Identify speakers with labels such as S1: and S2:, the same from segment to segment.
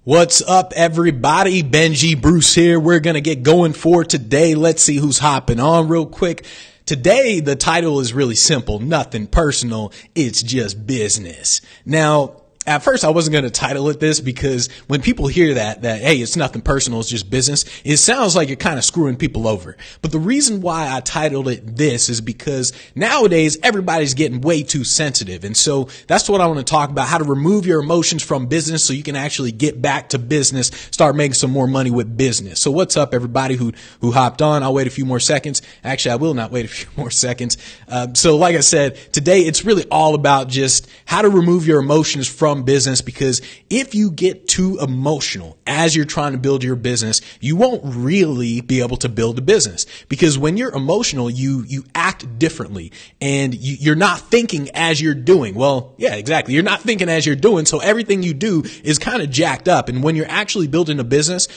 S1: What's up, everybody? Benji, Bruce here. We're going to get going for today. Let's see who's hopping on real quick. Today, the title is really simple. Nothing personal. It's just business. Now, at first, I wasn't going to title it this because when people hear that, hey, it's nothing personal, it's just business, it sounds like you're kind of screwing people over. But the reason why I titled it this is because nowadays, everybody's getting way too sensitive. And so that's what I want to talk about, how to remove your emotions from business so you can actually get back to business, start making some more money with business. So what's up, everybody who hopped on? I'll wait a few more seconds. Actually, I will not wait a few more seconds. So like I said, today it's really all about just how to remove your emotions from business, because if you get too emotional as you're trying to build your business, you won't really be able to build a business, because when you're emotional, you act differently and you're not thinking as you're doing. Well, yeah, exactly. You're not thinking as you're doing. So everything you do is kind of jacked up. And when you're actually building a business,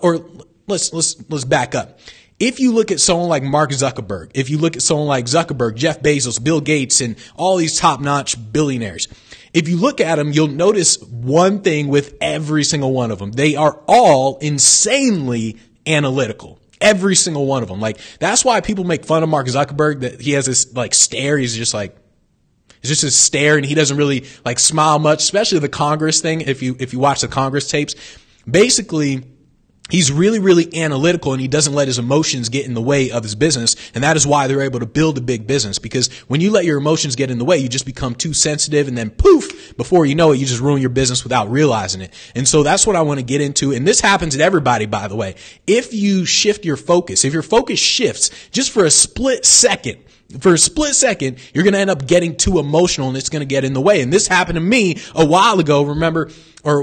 S1: or let's back up. If you look at someone like Mark Zuckerberg, if you look at someone like Zuckerberg, Jeff Bezos, Bill Gates, and all these top-notch billionaires, if you look at them, you'll notice one thing with every single one of them. They are all insanely analytical. Every single one of them. Like, that's why people make fun of Mark Zuckerberg, that he has this like stare. He's just like, it's just a stare, and he doesn't really like smile much, especially the Congress thing. If you watch the Congress tapes, basically, he's really, really analytical, and he doesn't let his emotions get in the way of his business. And that is why they're able to build a big business, because when you let your emotions get in the way, you just become too sensitive, and then poof, before you know it, you just ruin your business without realizing it. And so that's what I want to get into. And this happens to everybody, by the way. If you shift your focus, if your focus shifts just for a split second, you're going to end up getting too emotional, and it's going to get in the way. And this happened to me a while ago.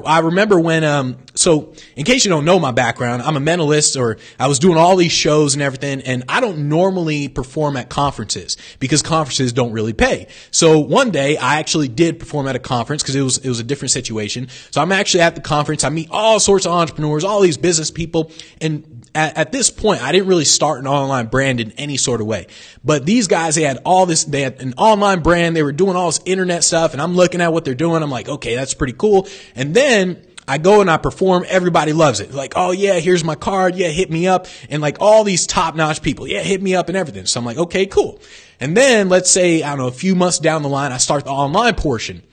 S1: I remember when, so in case you don't know my background, I'm a mentalist, or I was doing all these shows and everything, and I don't normally perform at conferences because conferences don't really pay. So one day I actually did perform at a conference because it was a different situation. So I'm actually at the conference. I meet all sorts of entrepreneurs, all these business people, and at this point, I didn't really start an online brand in any sort of way. But these guys, they had an online brand. They were doing all this internet stuff, and I'm looking at what they're doing. I'm like, okay, that's pretty cool. And then I go and I perform. Everybody loves it. Like, oh yeah, here's my card. Yeah, hit me up. And like all these top-notch people, yeah, hit me up and everything. So I'm like, okay, cool. And then let's say, I don't know, a few months down the line, I start the online portion.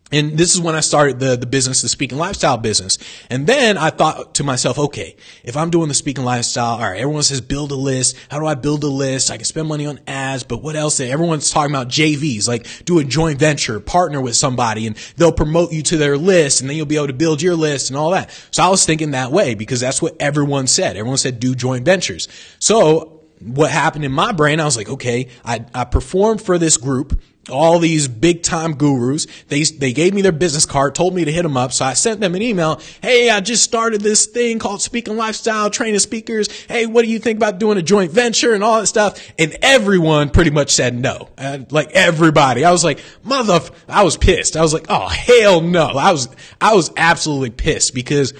S1: And this is when I started the business, the speaking lifestyle business. And then I thought to myself, okay, if I'm doing the speaking lifestyle, all right, everyone says build a list. How do I build a list? I can spend money on ads, but what else? Everyone's talking about JVs, like do a joint venture, partner with somebody, and they'll promote you to their list, and then you'll be able to build your list and all that. So I was thinking that way because that's what everyone said. Everyone said do joint ventures. So what happened in my brain, I was like, okay, I performed for this group, all these big time gurus. They gave me their business card, told me to hit them up. So I sent them an email. Hey, I just started this thing called Speaking Lifestyle, training speakers. Hey, what do you think about doing a joint venture and all that stuff? And everyone pretty much said no. Like everybody. I was like, I was pissed. I was like, oh, hell no. I was absolutely pissed because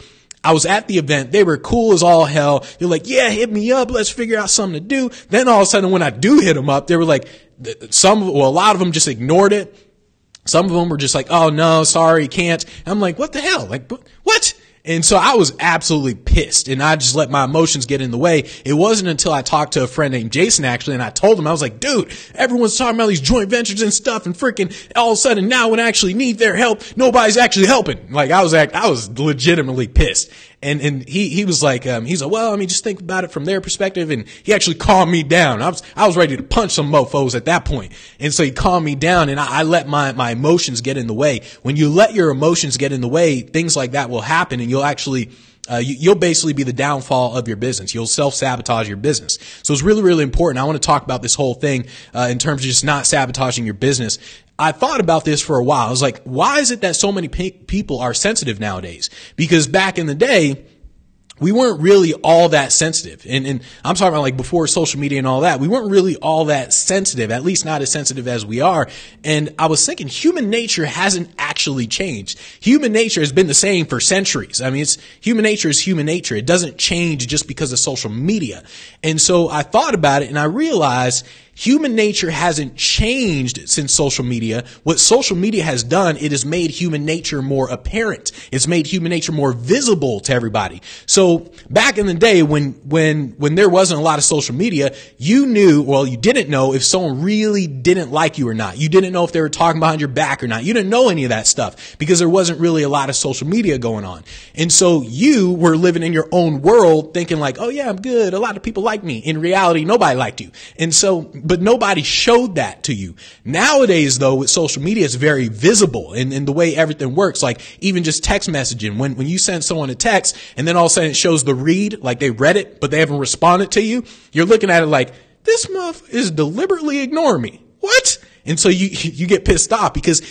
S1: I was at the event. They were cool as all hell. They're like, yeah, hit me up. Let's figure out something to do. Then all of a sudden, when I do hit them up, they were like, a lot of them just ignored it. Some of them were just like, oh no, sorry, can't. And I'm like, what the hell? Like, what? And so I was absolutely pissed, and I just let my emotions get in the way. It wasn't until I talked to a friend named Jason, actually, and I told him, I was like, dude, everyone's talking about these joint ventures and stuff, and freaking all of a sudden now when I actually need their help, nobody's actually helping. Like, I was legitimately pissed. And he was like, he's like, well, I mean, just think about it from their perspective. And he actually calmed me down. I was ready to punch some mofos at that point. And so he calmed me down, and I let my emotions get in the way. When you let your emotions get in the way, things like that will happen, and you'll actually, you'll basically be the downfall of your business. You'll self-sabotage your business. So it's really, really important. I want to talk about this whole thing, in terms of just not sabotaging your business. I thought about this for a while. I was like, why is it that so many people are sensitive nowadays? Because back in the day, we weren't really all that sensitive. And I'm talking about like before social media and all that. We weren't really all that sensitive, at least not as sensitive as we are. And I was thinking human nature hasn't actually changed. Human nature has been the same for centuries. I mean, human nature is human nature. It doesn't change just because of social media. And so I thought about it, and I realized Human nature hasn't changed since social media. What social media has done, it has made human nature more apparent. It's made human nature more visible to everybody. So back in the day when there wasn't a lot of social media, you didn't know if someone really didn't like you or not. You didn't know if they were talking behind your back or not. You didn't know any of that stuff because there wasn't really a lot of social media going on. And so you were living in your own world thinking like, oh yeah, I'm good. A lot of people like me. In reality, nobody liked you. And so, but nobody showed that to you. Nowadays, though, with social media, it's very visible in the way everything works. Like even just text messaging. When you send someone a text and then all of a sudden it shows the read, like they read it, but they haven't responded to you, you're looking at it like, this muff is deliberately ignoring me. What? And so you get pissed off because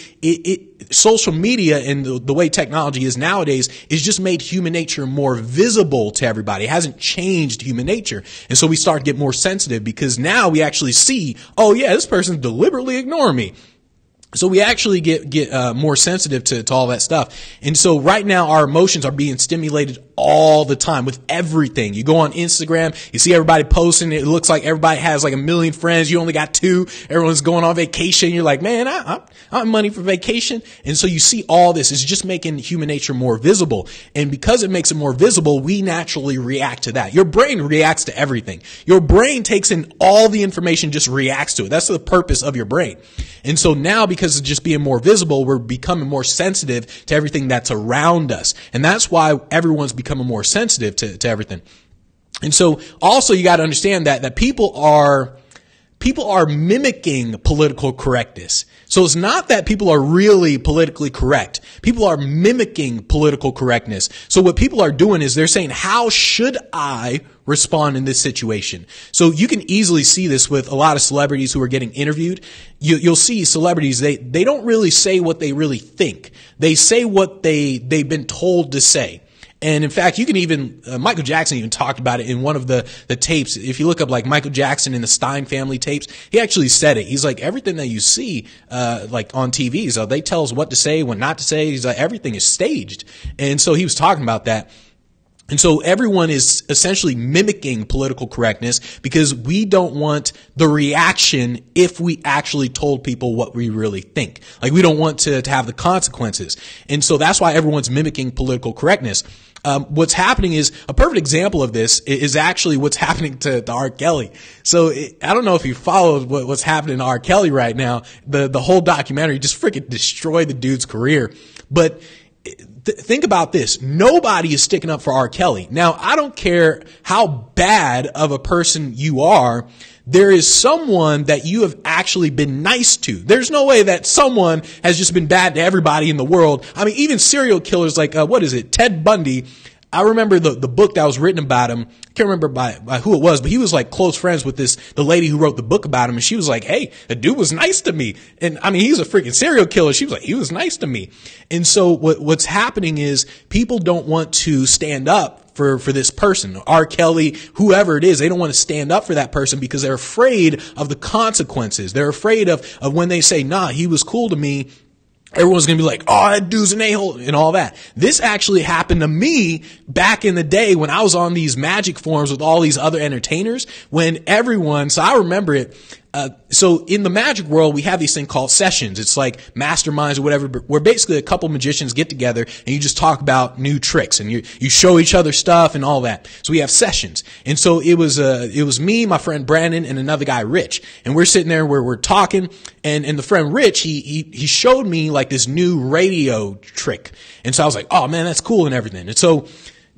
S1: social media and the way technology is nowadays is just made human nature more visible to everybody. It hasn't changed human nature. And so we start to get more sensitive because now we actually see, oh yeah, this person's deliberately ignoring me. So we actually get more sensitive to all that stuff. And so right now our emotions are being stimulated all the time with everything. You go on Instagram, you see everybody posting. It looks like everybody has like 1 million friends. You only got 2. Everyone's going on vacation. You're like, man, I have money for vacation. And so you see all this. It's just making human nature more visible. And because it makes it more visible, we naturally react to that. Your brain reacts to everything. Your brain takes in all the information, just reacts to it. That's the purpose of your brain. And so now, because of just being more visible, we're becoming more sensitive to everything that's around us. And that's why everyone's becoming more sensitive to everything. And so also you got to understand that people are mimicking political correctness. So it's not that people are really politically correct. People are mimicking political correctness. So what people are doing is they're saying, how should I respond in this situation? So you can easily see this with a lot of celebrities who are getting interviewed. You'll see celebrities, they don't really say what they really think. They say what they've been told to say. And in fact, you can even, Michael Jackson even talked about it in one of the tapes. If you look up like Michael Jackson in the Stein family tapes, he actually said it. He's like, everything that you see, like on TV, so they tell us what to say, what not to say. He's like, everything is staged. And so he was talking about that. And so everyone is essentially mimicking political correctness because we don't want the reaction if we actually told people what we really think. Like we don't want to have the consequences. And so that's why everyone's mimicking political correctness. What's happening is a perfect example of this is actually what's happening to R. Kelly. So I don't know if you followed what's happening to R. Kelly right now. The whole documentary just freaking destroyed the dude's career. But think about this. Nobody is sticking up for R. Kelly. Now, I don't care how bad of a person you are. There is someone that you have actually been nice to. There's no way that someone has just been bad to everybody in the world. I mean, even serial killers like, Ted Bundy. I remember the book that was written about him. I can't remember by who it was, but he was like close friends with the lady who wrote the book about him. And she was like, hey, the dude was nice to me. And I mean, he's a freaking serial killer. She was like, he was nice to me. And so what's happening is people don't want to stand up for this person, R. Kelly, whoever it is. They don't want to stand up for that person because they're afraid of the consequences. They're afraid of when they say, nah, he was cool to me. Everyone's going to be like, oh, that dude's an a-hole and all that. This actually happened to me back in the day when I was on these magic forums with all these other entertainers so I remember it. So in the magic world, we have these things called sessions. It's like masterminds or whatever, where basically a couple magicians get together and you just talk about new tricks and you show each other stuff and all that. So we have sessions. And so it was me, my friend Brandon, and another guy, Rich. And we're sitting there where we're talking and the friend Rich, he showed me like this new radio trick. And so I was like, oh man, that's cool and everything. And so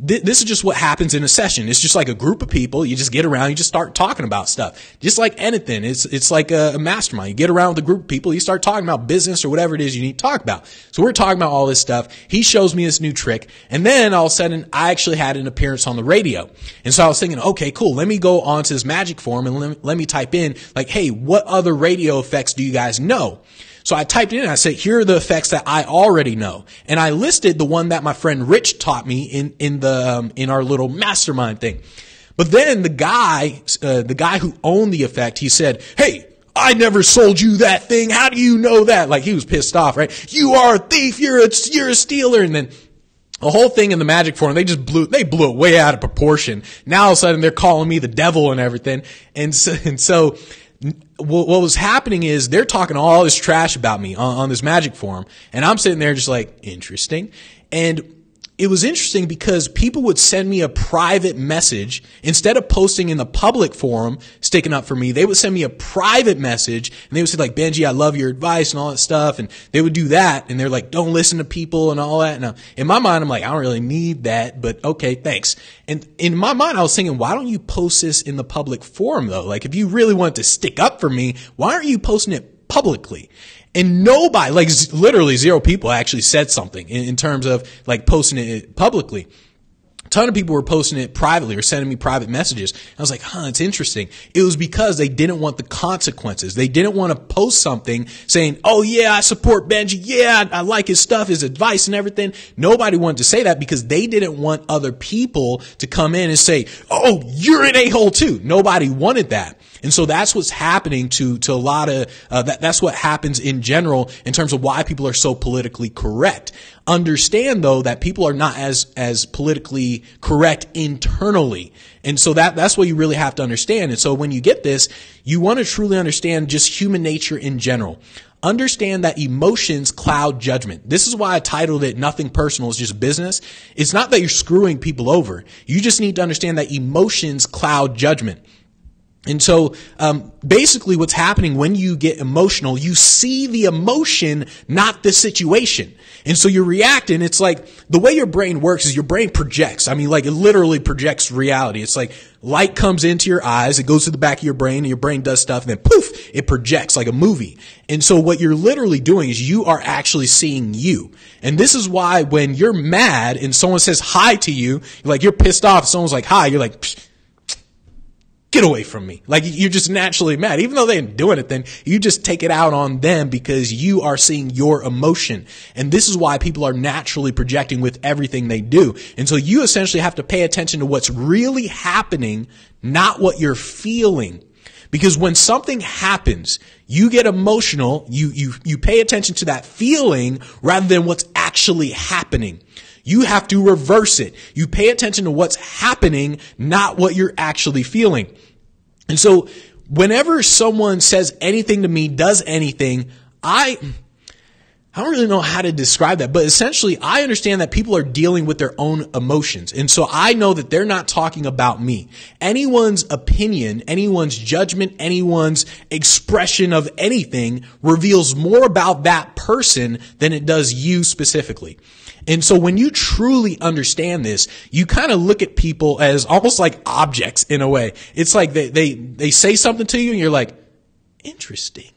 S1: this is just what happens in a session. It's just like a group of people. You just get around, you just start talking about stuff. Just like anything. It's like a mastermind. You get around with a group of people, you start talking about business or whatever it is you need to talk about. So we're talking about all this stuff. He shows me this new trick. And then all of a sudden, I actually had an appearance on the radio. And so I was thinking, okay, cool. Let me go onto this magic forum and let me type in like, hey, what other radio effects do you guys know? So I typed it in and I said, here are the effects that I already know. And I listed the one that my friend Rich taught me in our little mastermind thing. But then the guy who owned the effect, he said, hey, I never sold you that thing. How do you know that? Like he was pissed off, right? You are a thief. You're a stealer. And then the whole thing in the magic forum, they blew it way out of proportion. Now all of a sudden they're calling me the devil and everything. And so what was happening is they're talking all this trash about me on this magic forum. And I'm sitting there just like, interesting. And it was interesting because people would send me a private message instead of posting in the public forum, sticking up for me. They would send me a private message and they would say like, Benji, I love your advice and all that stuff. And they would do that. And they're like, don't listen to people and all that. Now, in my mind, I'm like, I don't really need that, but okay, thanks. And in my mind, I was thinking, why don't you post this in the public forum though? Like if you really want to stick up for me, why aren't you posting it publicly? And nobody, like literally 0 people actually said something in terms of like posting it publicly. A ton of people were posting it privately or sending me private messages. I was like, it's interesting. It was because they didn't want the consequences. They didn't want to post something saying, oh yeah, I support Benji. Yeah, I like his stuff, his advice and everything. Nobody wanted to say that because they didn't want other people to come in and say, oh, you're an a-hole too. Nobody wanted that. And so that's what's happening to a lot of, that's what happens in general in terms of why people are so politically correct. Understand though that people are not as politically correct internally. And so that's what you really have to understand. And so when you get this, you want to truly understand just human nature in general. Understand that emotions cloud judgment. This is why I titled it Nothing Personal, It's Just Business. It's not that you're screwing people over. You just need to understand that emotions cloud judgment. And so, basically what's happening when you get emotional, you see the emotion, not the situation. And so you're reacting. It's like the way your brain works is your brain projects. I mean, like it literally projects reality. It's like light comes into your eyes. It goes to the back of your brain and your brain does stuff and then poof, it projects like a movie. And so what you're literally doing is you are actually seeing you. And this is why when you're mad and someone says hi to you, like you're pissed off, someone's like hi, you're like, psh, get away from me. Like you're just naturally mad. Even though they didn't do anything, you just take it out on them because you are seeing your emotion. And this is why people are naturally projecting with everything they do. And so you essentially have to pay attention to what's really happening, not what you're feeling. Because when something happens, you get emotional, you pay attention to that feeling rather than what's actually happening. You have to reverse it. You pay attention to what's happening, not what you're actually feeling. And so whenever someone says anything to me, does anything, I don't really know how to describe that, but essentially I understand that people are dealing with their own emotions. And so I know that they're not talking about me. Anyone's opinion, anyone's judgment, anyone's expression of anything reveals more about that person than it does you specifically. And so when you truly understand this, you kind of look at people as almost like objects in a way. It's like they say something to you and you're like, interesting.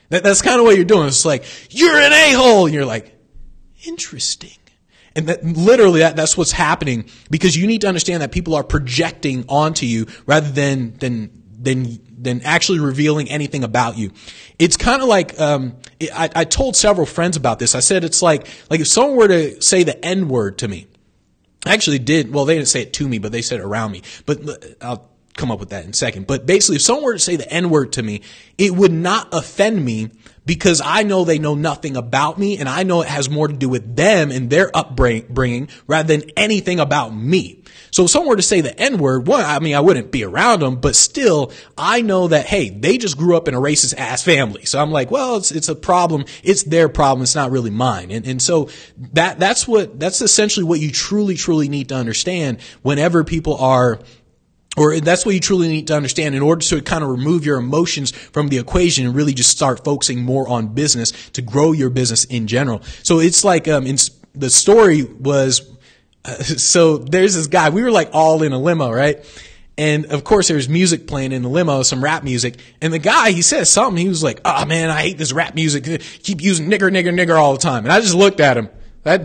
S1: That's kind of what you're doing. It's like, you're an a-hole. And you're like, interesting. And that literally that's what's happening because you need to understand that people are projecting onto you rather than actually revealing anything about you. It's kind of like, I told several friends about this. I said, it's like if someone were to say the N-word to me, I actually did. Well, they didn't say it to me, but they said it around me, but I'll come up with that in a second. But basically, if someone were to say the N-word to me, it would not offend me because I know they know nothing about me and I know it has more to do with them and their upbringing rather than anything about me. So if someone were to say the N-word, I wouldn't be around them, but still, I know that, hey, they just grew up in a racist ass family. So I'm like, well, it's a problem. It's their problem. It's not really mine. And so that's essentially what you truly need to understand whenever people are, or that's what you truly need to understand in order to kind of remove your emotions from the equation and really just start focusing more on business to grow your business in general. So it's like, the story was, so there's this guy, we were like all in a limo, right? And of course there's music playing in the limo, some rap music. And the guy, he says something. He was like, oh man, I hate this rap music. Keep using nigger all the time. And I just looked at him. I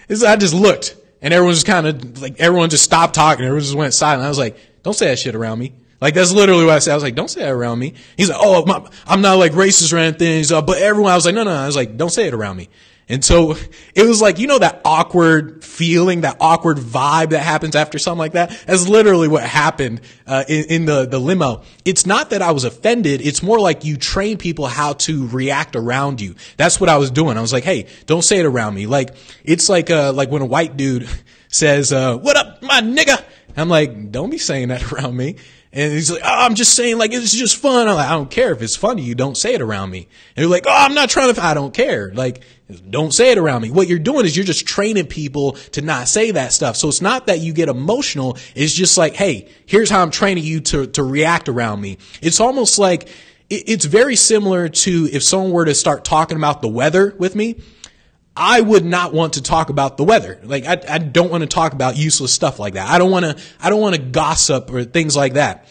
S1: just looked and everyone just kind of like, everyone just stopped talking. Everyone just went silent. I was like, don't say that shit around me. Like, that's literally what I said. I was like, don't say that around me. He's like, oh, I'm not like racist or anything. But everyone, I was like, no. I was like, don't say it around me. And so it was like, that awkward feeling, that awkward vibe that happens after something like that. That's literally what happened, in the limo. It's not that I was offended. It's more like you train people how to react around you. That's what I was doing. I was like, hey, don't say it around me. Like, it's like when a white dude says, what up, my nigga? I'm like, don't be saying that around me. And he's like, oh, I'm just saying, like, it's just fun. I'm like, I don't care if it's funny. You don't say it around me. And you're like, oh, I'm not trying to, I don't care. Like, don't say it around me. What you're doing is you're just training people to not say that stuff. So it's not that you get emotional. It's just like, hey, here's how I'm training you to react around me. It's almost like, it's very similar to if someone were to start talking about the weather with me. I would not want to talk about the weather. Like, I don't want to talk about useless stuff like that. I don't want to gossip or things like that.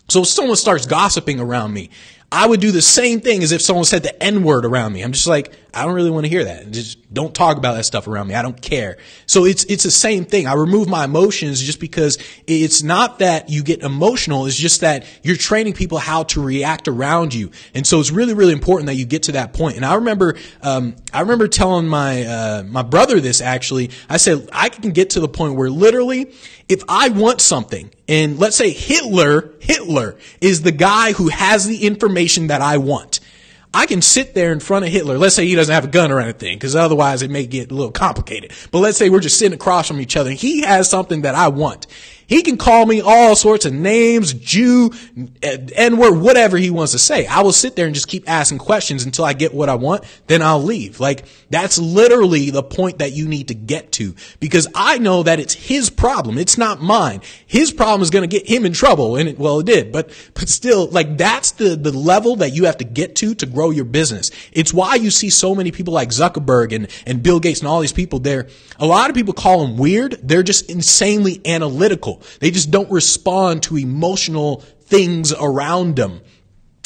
S1: So if someone starts gossiping around me, I would do the same thing as if someone said the N-word around me. I'm just like, I don't really want to hear that. Just don't talk about that stuff around me. I don't care. So it's the same thing. I remove my emotions just because it's not that you get emotional. It's just that you're training people how to react around you. And so it's really, really important that you get to that point. And I remember telling my brother this actually. I said, I can get to the point where literally if I want something, and let's say Hitler is the guy who has the information that I want. I can sit there in front of Hitler. Let's say he doesn't have a gun or anything, because otherwise it may get a little complicated. But let's say we're just sitting across from each other and he has something that I want. He can call me all sorts of names, Jew, N-word, whatever he wants to say. I will sit there and just keep asking questions until I get what I want. Then I'll leave. Like, that's literally the point that you need to get to, because I know that it's his problem. It's not mine. His problem is going to get him in trouble. And it did. But still, like, that's the level that you have to get to grow your business. It's why you see so many people like Zuckerberg and Bill Gates and all these people there. A lot of people call them weird. They're just insanely analytical. They just don't respond to emotional things around them.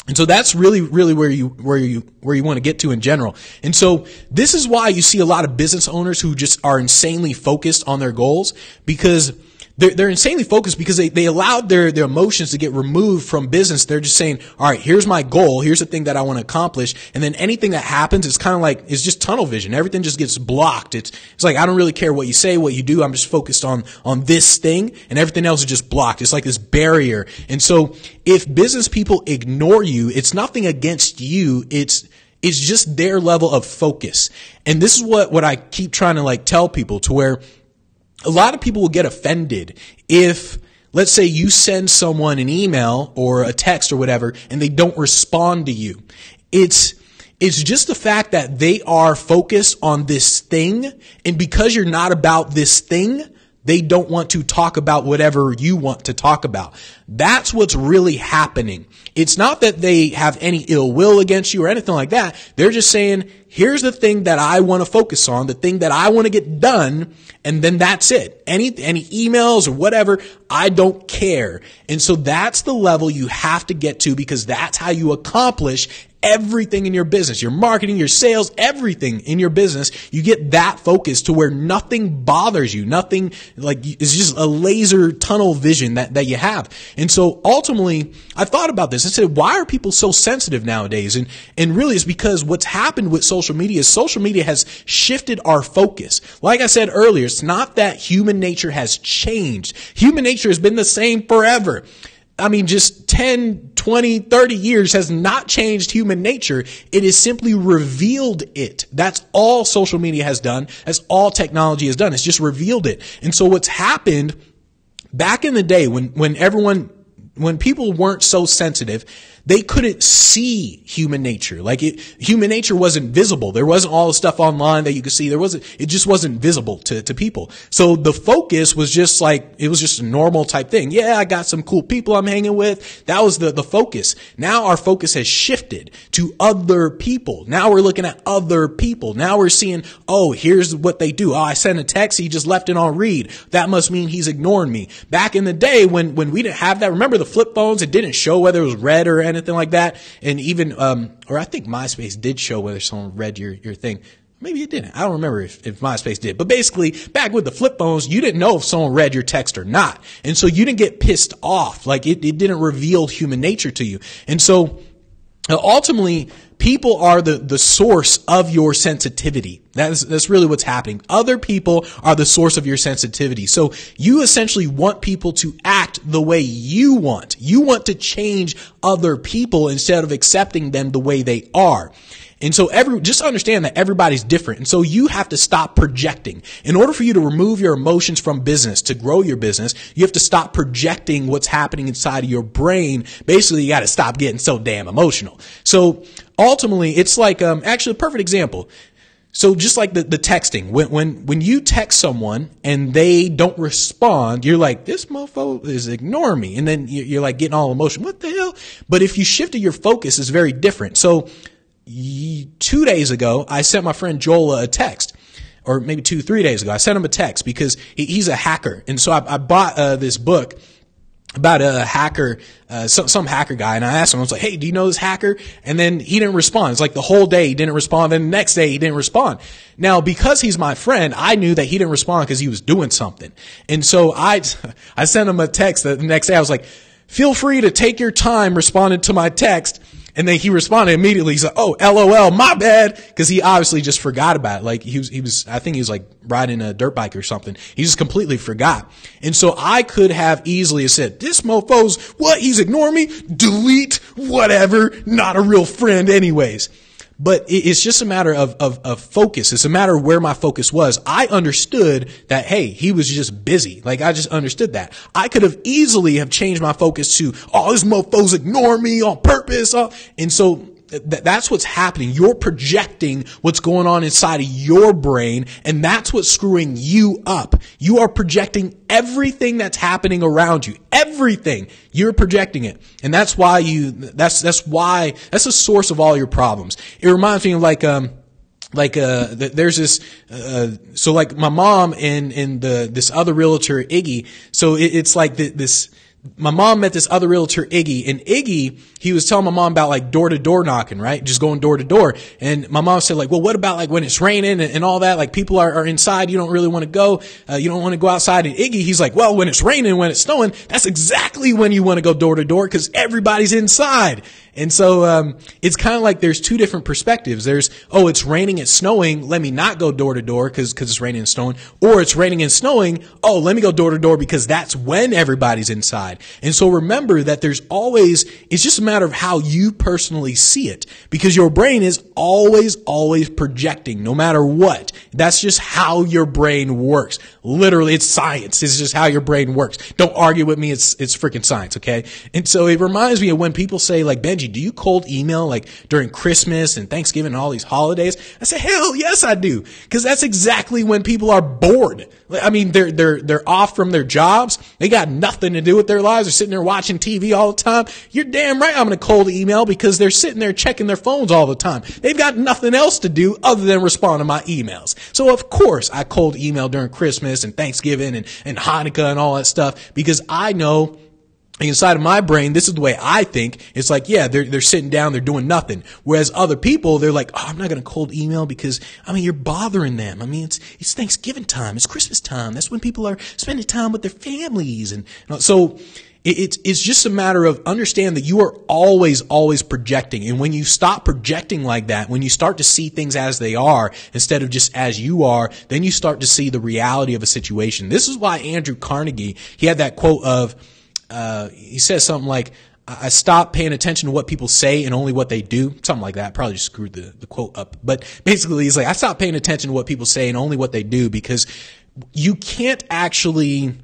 S1: And so that's really, really where you want to get to in general. And so this is why you see a lot of business owners who just are insanely focused on their goals, because they're insanely focused because they allowed their emotions to get removed from business. They're just saying, all right, here's my goal. Here's the thing that I want to accomplish. And then anything that happens, it's kind of like, it's just tunnel vision. Everything just gets blocked. It's like, I don't really care what you say, what you do. I'm just focused on this thing, and everything else is just blocked. It's like this barrier. And so if business people ignore you, it's nothing against you. It's just their level of focus. And this is what I keep trying to like tell people, to where a lot of people will get offended if, let's say, you send someone an email or a text or whatever and they don't respond to you. It's just the fact that they are focused on this thing, and because you're not about this thing, they don't want to talk about whatever you want to talk about. That's what's really happening. It's not that they have any ill will against you or anything like that. They're just saying, here's the thing that I want to focus on, the thing that I want to get done, and then that's it. Any emails or whatever, I don't care. And so that's the level you have to get to, because that's how you accomplish everything in your business, your marketing, your sales, everything in your business. You get that focus to where nothing bothers you. Nothing, like, it's just a laser tunnel vision that you have. And so ultimately, I thought about this. I said, why are people so sensitive nowadays? And really it's because what's happened with social media is social media has shifted our focus. Like I said earlier, it's not that human nature has changed. Human nature has been the same forever. I mean, just 10, 20, 30 years has not changed human nature. It has simply revealed it. That's all social media has done. That's all technology has done. It's just revealed it. And so what's happened back in the day when people weren't so sensitive, they couldn't see human nature. Like human nature wasn't visible. There wasn't all the stuff online that you could see. It just wasn't visible to people. So the focus was just like, it was just a normal type thing. Yeah, I got some cool people I'm hanging with. That was the focus. Now our focus has shifted to other people. Now we're looking at other people. Now we're seeing, oh, here's what they do. Oh, I sent a text. He just left it on read. That must mean he's ignoring me. Back in the day when we didn't have that, remember the flip phones? It didn't show whether it was red or anything like that. And even, or I think MySpace did show whether someone read your thing. Maybe it didn't. I don't remember if MySpace did. But basically, back with the flip phones, you didn't know if someone read your text or not. And so you didn't get pissed off. Like it didn't reveal human nature to you. And so ultimately, people are the source of your sensitivity. That's really what's happening. Other people are the source of your sensitivity. So you essentially want people to act the way you want. You want to change other people instead of accepting them the way they are. And so just understand that everybody's different. And so you have to stop projecting. In order for you to remove your emotions from business, to grow your business, you have to stop projecting what's happening inside of your brain. Basically, you got to stop getting so damn emotional. So ultimately, it's like, actually a perfect example. So just like the texting, when you text someone and they don't respond, you're like, this mofo is ignoring me. And then you're like getting all emotional. What the hell? But if you shifted your focus, it's very different. So 2 days ago, I sent my friend Joel a text. Or maybe 3 days ago, I sent him a text because he's a hacker. And so I bought this book about a hacker, some hacker guy. And I asked him, I was like, hey, do you know this hacker? And then he didn't respond. It's like the whole day he didn't respond. Then the next day he didn't respond. Now, because he's my friend, I knew that he didn't respond because he was doing something. And so I sent him a text the next day. I was like, feel free to take your time responding to my text. And then he responded immediately. He's like, oh, LOL, my bad. Cause he obviously just forgot about it. Like I think he was like riding a dirt bike or something. He just completely forgot. And so I could have easily said, this mofo's what? He's ignoring me. Delete, whatever. Not a real friend anyways. But it's just a matter of focus. It's a matter of where my focus was. I understood that, hey, he was just busy. Like, I just understood that. I could have easily have changed my focus to, oh, this mofo's ignoring me on purpose. And so that's what's happening. You're projecting what's going on inside of your brain, and that's what's screwing you up. You are projecting everything that's happening around you. Everything. You're projecting it. And that's why that's the source of all your problems. It reminds me of there's this, so like my mom and this other realtor, Iggy. So it's like my mom met this other realtor, Iggy, and Iggy, he was telling my mom about like door to door knocking, right? Just going door to door. And my mom said like, well, what about like when it's raining and all that? Like people are inside. You don't really want to go. You don't want to go outside. And Iggy, he's like, well, when it's raining, when it's snowing, that's exactly when you want to go door to door because everybody's inside. And so, it's kind of like there's two different perspectives. There's, oh, it's raining, it's snowing. Let me not go door to door because it's raining and snowing. Or it's raining and snowing. Oh, let me go door to door because that's when everybody's inside. And so remember that it's just a matter of how you personally see it, because your brain is always projecting no matter what. That's just how your brain works. Literally, it's science. It's just how your brain works. Don't argue with me. It's freaking science. Okay. And so it reminds me of when people say like, Benji, do you cold email like during Christmas and Thanksgiving and all these holidays? I say, hell yes, I do. Cause that's exactly when people are bored. I mean, they're off from their jobs. They got nothing to do with their lives. They're sitting there watching TV all the time. You're damn right I'm going to cold email because they're sitting there checking their phones all the time. They've got nothing else to do other than respond to my emails. So of course I cold email during Christmas and Thanksgiving and Hanukkah and all that stuff, because I know inside of my brain, this is the way I think. It's like, yeah, they're sitting down, they're doing nothing. Whereas other people, they're like, oh, I'm not going to cold email because, I mean, you're bothering them. I mean, it's Thanksgiving time. It's Christmas time. That's when people are spending time with their families. And so it's just a matter of understand that you are always projecting. And when you stop projecting like that, when you start to see things as they are instead of just as you are, then you start to see the reality of a situation. This is why Andrew Carnegie, he had that quote of, he says something like, I stopped paying attention to what people say and only what they do. Something like that. Probably just screwed the quote up. But basically, he's like, I stopped paying attention to what people say and only what they do, because you can't actually,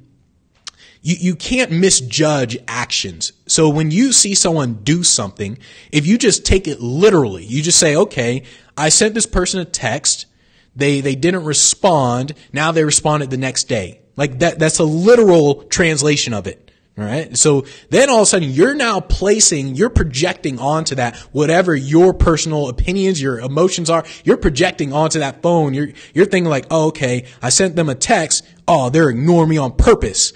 S1: you can't misjudge actions. So when you see someone do something, if you just take it literally, you just say, okay, I sent this person a text. They didn't respond. Now they responded the next day. Like that's a literal translation of it. All right. So then all of a sudden you're projecting onto that, whatever your personal opinions, your emotions are, you're projecting onto that phone. You're thinking like, oh, okay, I sent them a text. Oh, they're ignoring me on purpose.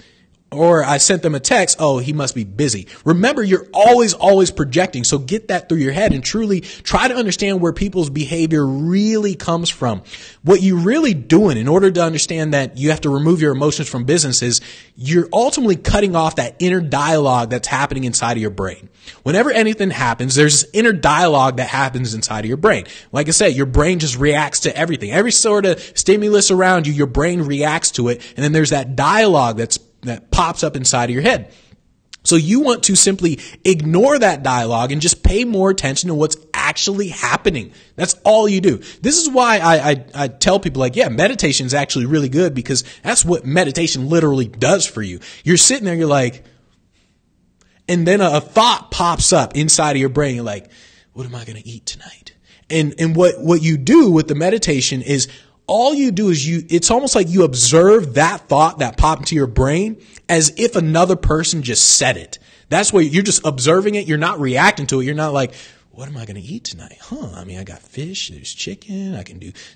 S1: Or I sent them a text. Oh, he must be busy. Remember, you're always projecting. So get that through your head and truly try to understand where people's behavior really comes from. What you're really doing in order to understand that you have to remove your emotions from business is you're ultimately cutting off that inner dialogue that's happening inside of your brain. Whenever anything happens, there's this inner dialogue that happens inside of your brain. Like I said, your brain just reacts to everything. Every sort of stimulus around you, your brain reacts to it. And then there's that dialogue that pops up inside of your head. So you want to simply ignore that dialogue and just pay more attention to what's actually happening. That's all you do. This is why I tell people like, yeah, meditation is actually really good because that's what meditation literally does for you. You're sitting there, you're like, and then a thought pops up inside of your brain. You're like, what am I going to eat tonight? And what you do with the meditation is all you do is it's almost like you observe that thought that popped into your brain as if another person just said it. That's where you're just observing it. You're not reacting to it. You're not like, what am I going to eat tonight? I mean, I got fish, there's chicken,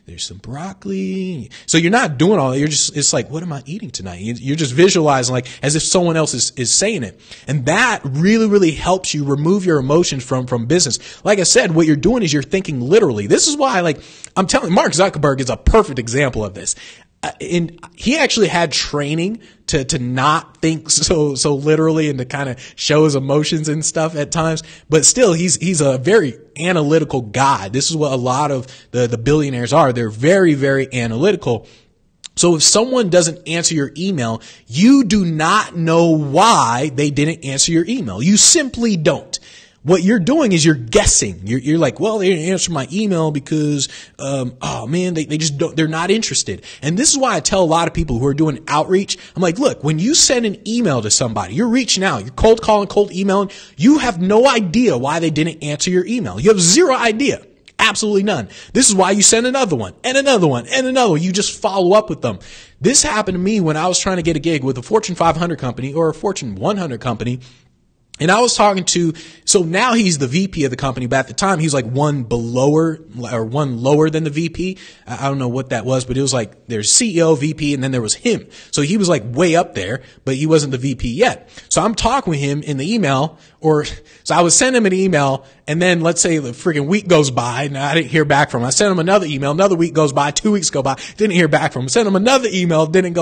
S1: there's some broccoli. So you're not doing all that. It's like, what am I eating tonight? You're just visualizing like as if someone else is saying it. And that really, really helps you remove your emotions from business. Like I said, what you're doing is you're thinking literally. This is why, like, I'm telling you, Mark Zuckerberg is a perfect example of this. And he actually had training to not think so literally and to kind of show his emotions and stuff at times. But still, he's a very analytical guy. This is what a lot of the billionaires are. They're very, very analytical. So if someone doesn't answer your email, you do not know why they didn't answer your email. You simply don't. What you're doing is you're guessing. You're like, well, they didn't answer my email because, oh man, they just don't, they're not interested. And this is why I tell a lot of people who are doing outreach, I'm like, look, when you send an email to somebody, you're reaching out, you're cold calling, cold emailing, you have no idea why they didn't answer your email. You have zero idea. Absolutely none. This is why you send another one and another one and another one. You just follow up with them. This happened to me when I was trying to get a gig with a Fortune 500 company or a Fortune 100 company. And I was talking so now he's the VP of the company, but at the time he was like one lower than the VP. I don't know what that was, but it was like there's CEO, VP, and then there was him. So he was like way up there, but he wasn't the VP yet. So I'm talking with him in the email, so I would send him an email, and then let's say the freaking week goes by and I didn't hear back from him. I sent him another email, another week goes by, 2 weeks go by, didn't hear back from him. Sent him another email, didn't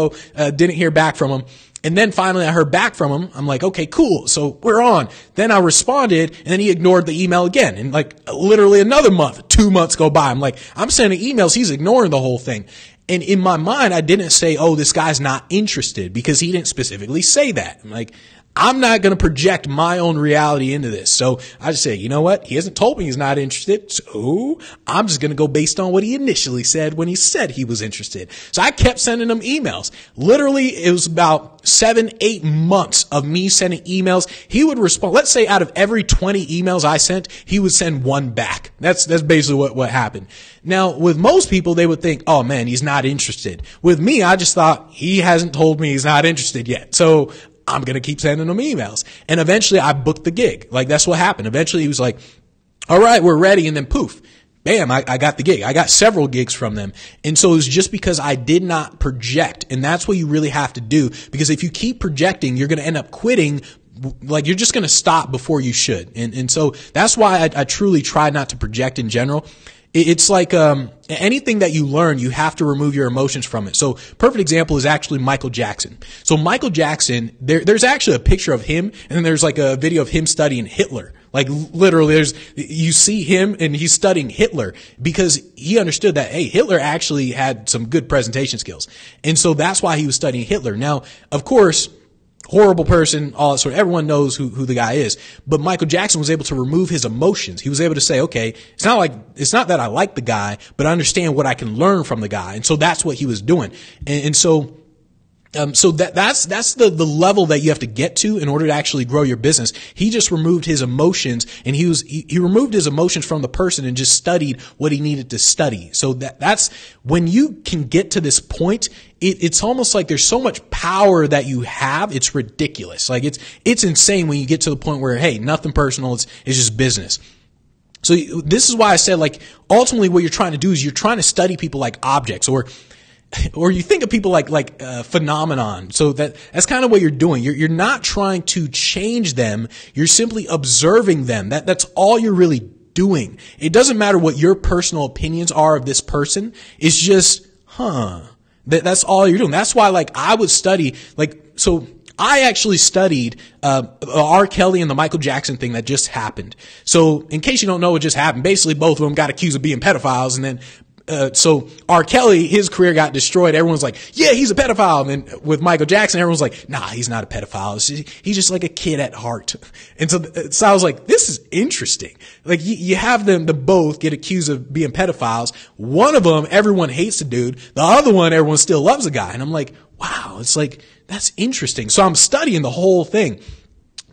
S1: hear back from him. And then finally I heard back from him. I'm like, okay, cool. So we're on. Then I responded and then he ignored the email again. And like literally another month, 2 months go by. I'm like, I'm sending emails. He's ignoring the whole thing. And in my mind, I didn't say, oh, this guy's not interested because he didn't specifically say that. I'm like, I'm not going to project my own reality into this. So I just say, you know what? He hasn't told me he's not interested. So I'm just going to go based on what he initially said when he said he was interested. So I kept sending him emails. Literally, it was about 7-8 months of me sending emails. He would respond. Let's say out of every 20 emails I sent, he would send one back. That's basically what happened. Now, with most people, they would think, oh man, he's not interested. With me, I just thought he hasn't told me he's not interested yet. So I'm going to keep sending him emails. And eventually I booked the gig. Like that's what happened. Eventually he was like, all right, we're ready. And then poof, bam, I got the gig. I got several gigs from them. And so it was just because I did not project. And that's what you really have to do. Because if you keep projecting, you're going to end up quitting. Like you're just going to stop before you should. And so that's why I truly try not to project in general. It's like anything that you learn, you have to remove your emotions from it. So perfect example is actually Michael Jackson. So Michael Jackson, there's actually a picture of him, and then there's like a video of him studying Hitler. Like literally, you see him and he's studying Hitler because he understood that, hey, Hitler actually had some good presentation skills. And so that's why he was studying Hitler. Now, of course, horrible person, all that sort of, everyone knows who the guy is. But Michael Jackson was able to remove his emotions. He was able to say, okay, it's not that I like the guy, but I understand what I can learn from the guy. And so that's what he was doing. And so that's the level that you have to get to in order to actually grow your business. He just removed his emotions, and he removed his emotions from the person and just studied what he needed to study. So that's when you can get to this point, it's almost like there's so much power that you have. It's ridiculous. Like it's insane when you get to the point where, hey, nothing personal. It's just business. So this is why I said, like, ultimately what you're trying to do is you're trying to study people like objects, or you think of people like phenomenon. So that's kind of what you're doing. You're not trying to change them. You're simply observing them. That's all you're really doing. It doesn't matter what your personal opinions are of this person. It's just, that's all you're doing. That's why, like, I would study, so I actually studied R. Kelly and the Michael Jackson thing that just happened. So in case you don't know what just happened, basically both of them got accused of being pedophiles, and then So R. Kelly, his career got destroyed. Everyone's like, yeah, he's a pedophile. And then with Michael Jackson, everyone's like, nah, he's not a pedophile. He's just like a kid at heart. And so I was like, this is interesting. Like you have them both get accused of being pedophiles. One of them, everyone hates the dude. The other one, everyone still loves the guy. And I'm like, wow, it's like, that's interesting. So I'm studying the whole thing,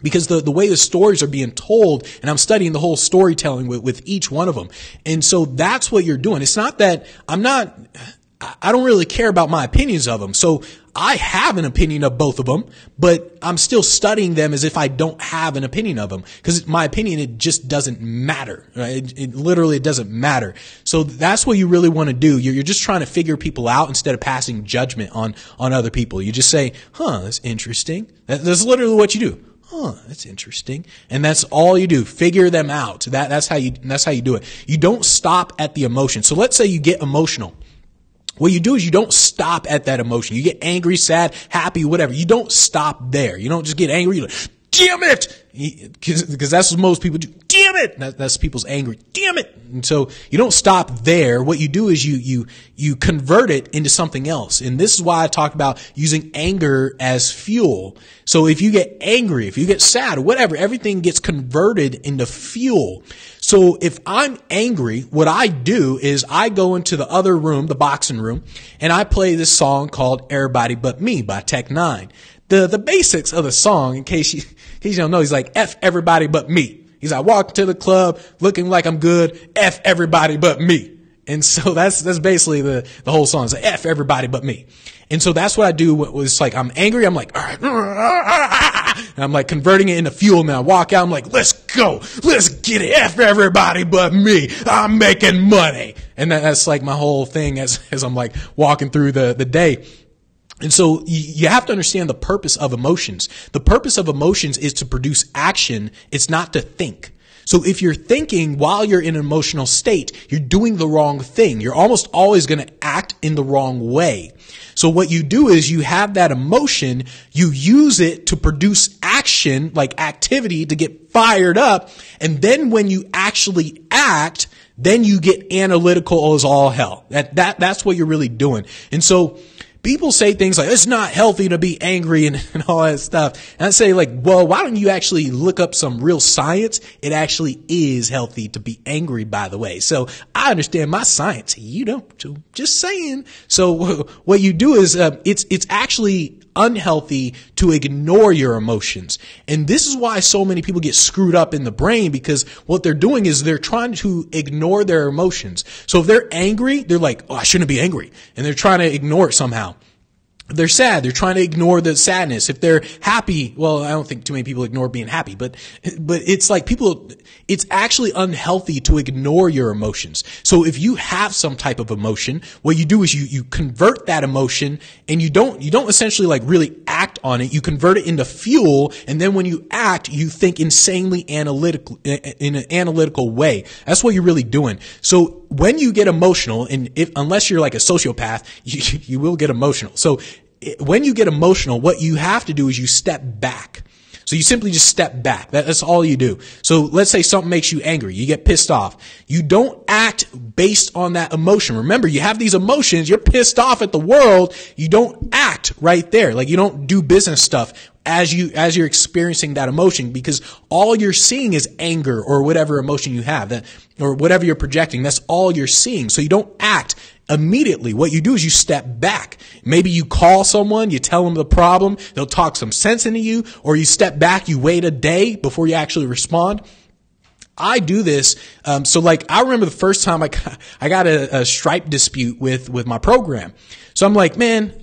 S1: because the way the stories are being told, and I'm studying the whole storytelling with each one of them. And so that's what you're doing. It's not that I don't really care about my opinions of them. So I have an opinion of both of them, but I'm still studying them as if I don't have an opinion of them, because my opinion, it just doesn't matter. Right? It literally doesn't matter. So that's what you really want to do. You're just trying to figure people out instead of passing judgment on other people. You just say, that's interesting. That's literally what you do. That's interesting. And that's all you do. Figure them out. That's how you do it. You don't stop at the emotion. So let's say you get emotional. What you do is you don't stop at that emotion. You get angry, sad, happy, whatever. You don't stop there. You don't just get angry. You're like, damn it! Because that's what most people do. Damn it! That's people's angry. Damn it! And so you don't stop there. What you do is you convert it into something else. And this is why I talked about using anger as fuel. So if you get angry, if you get sad, whatever, everything gets converted into fuel. So if I'm angry, what I do is I go into the other room, the boxing room, and I play this song called Everybody But Me by Tech Nine. The basics of the song, in case you don't know, he's like, F everybody but me. He's like, walk to the club looking like I'm good, F everybody but me. And so that's basically the whole song. It's like, F everybody but me. And so that's what I do. Was like, I'm angry. I'm like, and I'm like converting it into fuel. And I walk out. I'm like, let's go. Let's get it. F everybody but me. I'm making money. And that's like my whole thing as I'm like walking through the day. And so you have to understand the purpose of emotions. The purpose of emotions is to produce action. It's not to think. So if you're thinking while you're in an emotional state, you're doing the wrong thing. You're almost always going to act in the wrong way. So what you do is you have that emotion, you use it to produce action, like activity, to get fired up. And then when you actually act, then you get analytical as all hell. That's what you're really doing. And so people say things like, it's not healthy to be angry and all that stuff. And I say like, well, why don't you actually look up some real science? It actually is healthy to be angry, by the way. So I understand my science. You don't. So just saying. So what you do is, it's actually unhealthy to ignore your emotions. And this is why so many people get screwed up in the brain, because what they're doing is they're trying to ignore their emotions. So if they're angry, they're like, I shouldn't be angry. And they're trying to ignore it somehow. If they're sad, they're trying to ignore the sadness. If they're happy, well, I don't think too many people ignore being happy, but it's like it's actually unhealthy to ignore your emotions. So if you have some type of emotion, what you do is you convert that emotion, and you don't essentially like really act on it. You convert it into fuel. And then when you act, you think insanely analytical, in an analytical way. That's what you're really doing. So when you get emotional, and unless you're like a sociopath, you will get emotional. So when you get emotional, what you have to do is you step back. So you simply just step back. That's all you do. So let's say something makes you angry. You get pissed off. You don't act based on that emotion. Remember, you have these emotions. You're pissed off at the world. You don't act right there. Like you don't do business stuff as you're experiencing that emotion, because all you're seeing is anger or whatever emotion you have, or whatever you're projecting. That's all you're seeing. So you don't act immediately. What you do is you step back. Maybe you call someone, you tell them the problem, they'll talk some sense into you, or you step back, you wait a day before you actually respond. I do this. So like, I remember the first time I got a Stripe dispute with my program. So I'm like, man,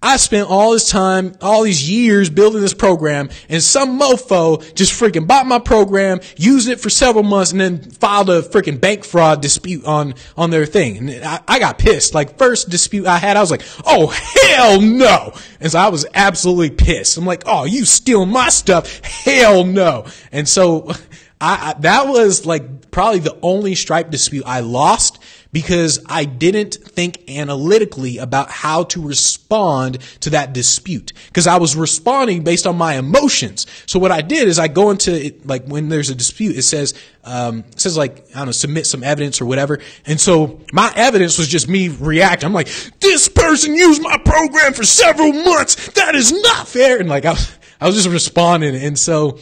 S1: I spent all this time, all these years building this program, and some mofo just freaking bought my program, used it for several months, and then filed a freaking bank fraud dispute on their thing. And I got pissed. Like, first dispute I had, I was like, oh, hell no. And so I was absolutely pissed. I'm like, oh, you stealing my stuff? Hell no. And so that was like probably the only Stripe dispute I lost, because I didn't think analytically about how to respond to that dispute, because I was responding based on my emotions. So what I did is I go into it, like when there's a dispute, it says like, I don't know, submit some evidence or whatever. And so my evidence was just me reacting. I'm like, this person used my program for several months. That is not fair. And like, I was just responding. And so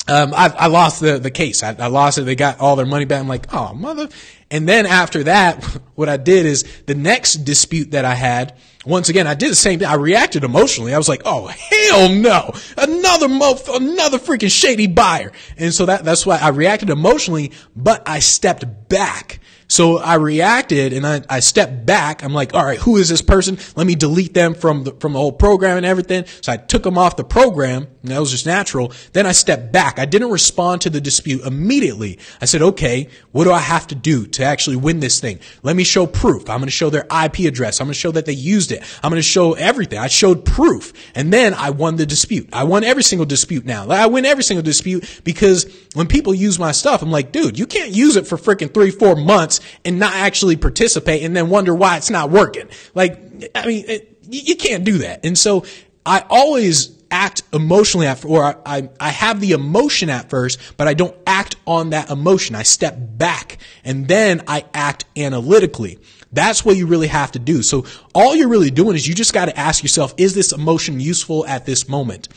S1: I lost the case. I lost it. They got all their money back. I'm like, oh, mother. And then after that, what I did is the next dispute that I had, once again, I did the same thing. I reacted emotionally. I was like, oh, hell no. Another freaking shady buyer. And so that's why I reacted emotionally, but I stepped back. So I reacted and I stepped back. I'm like, all right, who is this person? Let me delete them from the whole program and everything. So I took them off the program, and that was just natural. Then I stepped back. I didn't respond to the dispute immediately. I said, okay, what do I have to do to actually win this thing? Let me show proof. I'm going to show their IP address. I'm going to show that they used it. I'm going to show everything. I showed proof. And then I won the dispute. I won every single dispute now. I win every single dispute because when people use my stuff, I'm like, dude, you can't use it for freaking 3-4 months and not actually participate and then wonder why it's not working. Like, I mean, you can't do that. And so I always act emotionally or I have the emotion at first, but I don't act on that emotion. I step back and then I act analytically. That's what you really have to do. So all you're really doing is you just got to ask yourself, is this emotion useful at this moment?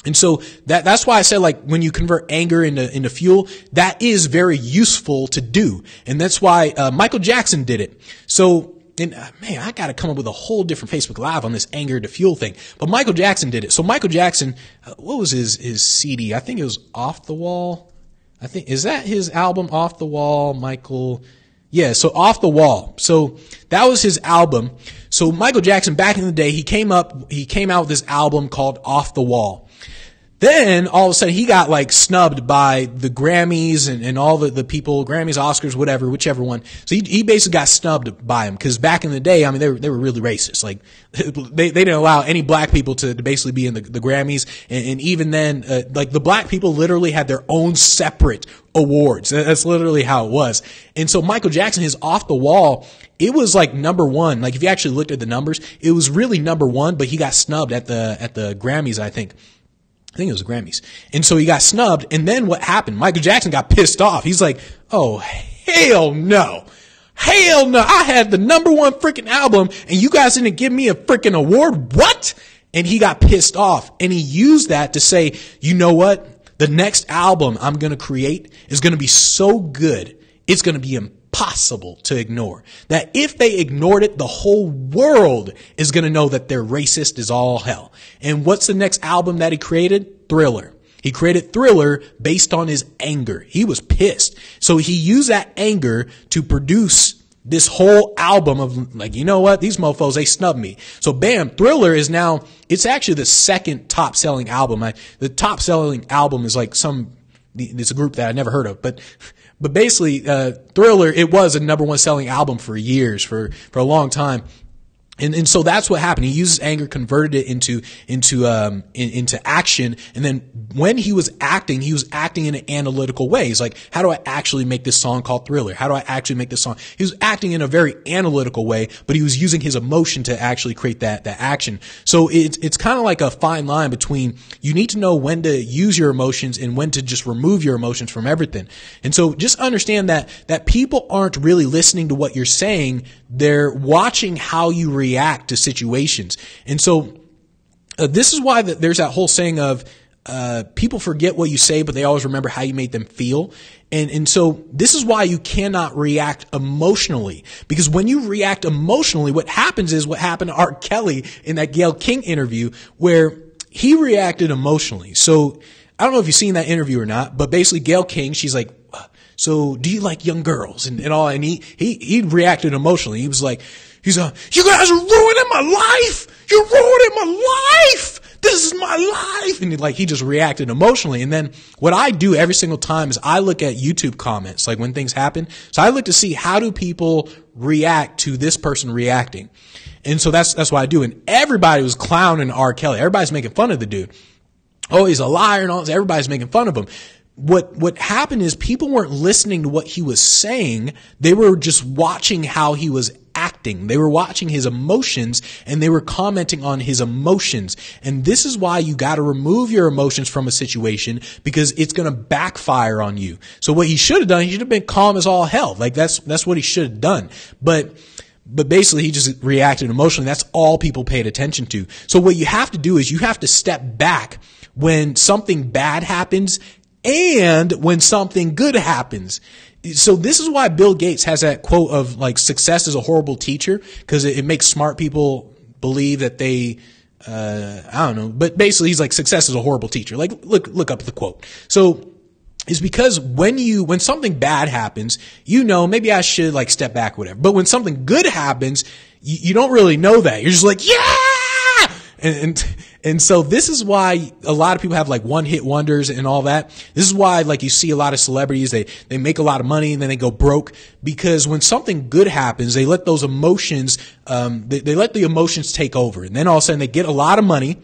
S1: And so that's why I said, like, when you convert anger into fuel, that is very useful to do. And that's why Michael Jackson did it. So, and man, I got to come up with a whole different Facebook Live on this anger to fuel thing. But Michael Jackson did it. So Michael Jackson, what was his CD? I think it was Off the Wall. Is that his album, Off the Wall, Michael? Yeah, so Off the Wall. So that was his album. So Michael Jackson, back in the day, he came out with this album called Off the Wall. Then all of a sudden he got like snubbed by the Grammys and all the people, Grammys, Oscars, whatever, whichever one. So he basically got snubbed by him because back in the day, I mean, they were really racist. Like they didn't allow any black people to basically be in the Grammys. And even then, like the black people literally had their own separate awards. That's literally how it was. And so Michael Jackson, his Off the Wall, it was like number one. Like if you actually looked at the numbers, it was really number one, but he got snubbed at the Grammys, I think it was the Grammys. And so he got snubbed. And then what happened? Michael Jackson got pissed off. He's like, oh, hell no. Hell no. I had the number one freaking album and you guys didn't give me a freaking award. What? And he got pissed off. And he used that to say, you know what? The next album I'm going to create is going to be so good. It's going to be impossible to ignore. That if they ignored it, the whole world is going to know that they're racist as all hell. And what's the next album that he created? Thriller. He created Thriller based on his anger. He was pissed. So he used that anger to produce this whole album of like, you know what? These mofos, they snubbed me. So bam, Thriller is now, it's actually the second top selling album. The top selling album is like it's a group that I never heard of, but basically, Thriller, it was a number one selling album for years, for a long time. And so that's what happened. He uses anger, converted it into action. And then when he was acting in an analytical way. He's like, how do I actually make this song called Thriller? How do I actually make this song? He was acting in a very analytical way, but he was using his emotion to actually create that action. So it's kind of like a fine line between you need to know when to use your emotions and when to just remove your emotions from everything. And so just understand that people aren't really listening to what you're saying. They're watching how you react to situations. And so this is why there's that whole saying of people forget what you say, but they always remember how you made them feel. And so this is why you cannot react emotionally, because when you react emotionally, what happens is what happened to R. Kelly in that Gayle King interview where he reacted emotionally. So I don't know if you've seen that interview or not, but basically Gayle King, she's like, so do you like young girls and all? And he reacted emotionally. He was like, you guys are ruining my life. You're ruining my life. This is my life. And he just reacted emotionally. And then what I do every single time is I look at YouTube comments, like when things happen. So I look to see how do people react to this person reacting. And so that's what I do. And everybody was clowning R. Kelly. Everybody's making fun of the dude. Oh, he's a liar and all this. Everybody's making fun of him. what happened is people weren't listening to what he was saying. They were just watching how he was acting. They were watching his emotions and they were commenting on his emotions. And this is why you got to remove your emotions from a situation, because it's going to backfire on you. So what he should have done, he should have been calm as all hell. Like that's what he should have done. But basically he just reacted emotionally. That's all people paid attention to. So what you have to do is you have to step back when something bad happens and when something good happens. So this is why Bill Gates has that quote of like, success is a horrible teacher, because it makes smart people believe that they, I don't know, but basically he's like, success is a horrible teacher. Like, look up the quote. So it's because when something bad happens, maybe I should like step back, whatever. But when something good happens, you don't really know that. You're just like, yeah! And so this is why a lot of people have like one hit wonders and all that. This is why like you see a lot of celebrities, they make a lot of money and then they go broke, because when something good happens, they let those emotions, they let the emotions take over. And then all of a sudden they get a lot of money.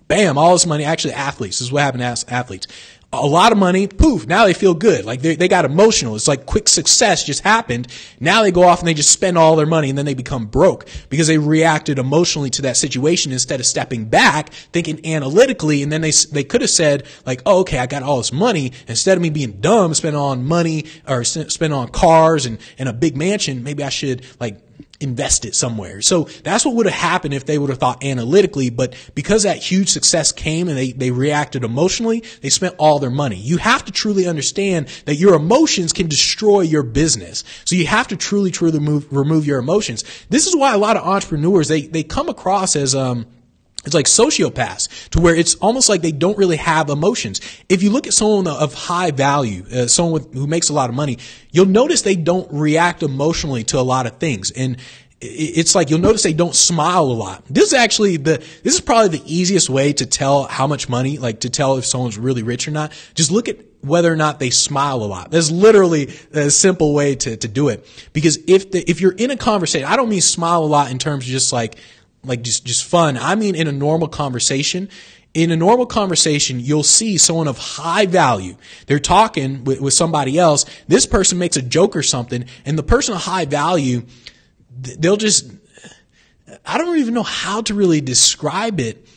S1: Bam, all this money. Actually, athletes, this is what happened to athletes. A lot of money, poof, now they feel good. Like they got emotional. It's like quick success just happened. Now they go off and they just spend all their money and then they become broke because they reacted emotionally to that situation instead of stepping back, thinking analytically. And then they could have said like, oh, okay, I got all this money. Instead of me being dumb, spending on money or spending on cars and a big mansion, maybe I should like invest it somewhere. So that's what would have happened if they would have thought analytically. But because that huge success came and they reacted emotionally, they spent all their money. You have to truly understand that your emotions can destroy your business. So you have to truly remove your emotions. This is why a lot of entrepreneurs, they come across as, it's like sociopaths, to where it's almost like they don't really have emotions. If you look at someone of high value, someone who makes a lot of money, you'll notice they don't react emotionally to a lot of things. And it's like, you'll notice they don't smile a lot. This is probably the easiest way to tell how much money, like to tell if someone's really rich or not. Just look at whether or not they smile a lot. There's literally a simple way to do it. Because if you're in a conversation, I don't mean smile a lot in terms of just like just fun. I mean, in a normal conversation, you'll see someone of high value. They're talking with somebody else. This person makes a joke or something, and the person of high value, they'll just, I don't even know how to really describe it.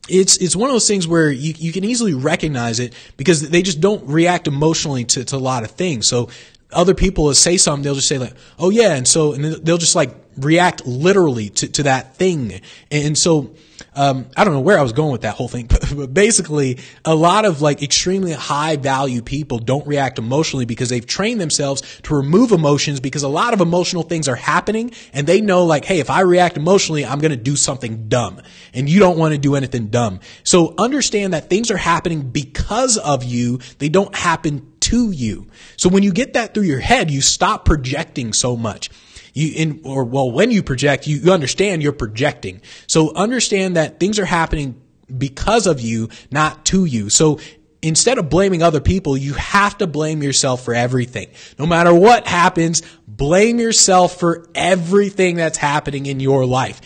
S1: It's one of those things where you can easily recognize it because they just don't react emotionally to a lot of things. So other people will say something, they'll just say like, oh yeah. And they'll just like react literally to that thing. And so, I don't know where I was going with that whole thing, but basically a lot of like extremely high value people don't react emotionally because they've trained themselves to remove emotions, because a lot of emotional things are happening and they know like, hey, if I react emotionally, I'm going to do something dumb, and you don't want to do anything dumb. So understand that things are happening because of you. They don't happen to you. So when you get that through your head, you stop projecting so much. When you project, you understand you're projecting. So understand that things are happening because of you, not to you. So instead of blaming other people, you have to blame yourself for everything. No matter what happens, blame yourself for everything that's happening in your life.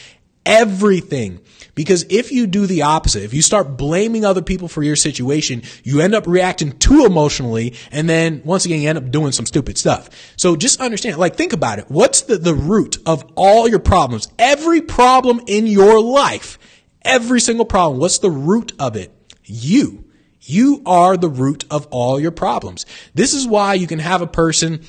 S1: Everything. Because if you do the opposite, if you start blaming other people for your situation, you end up reacting too emotionally, and then once again, you end up doing some stupid stuff. So just understand, like, think about it. What's the root of all your problems? Every problem in your life, every single problem, what's the root of it? You. You are the root of all your problems. This is why you can have a person,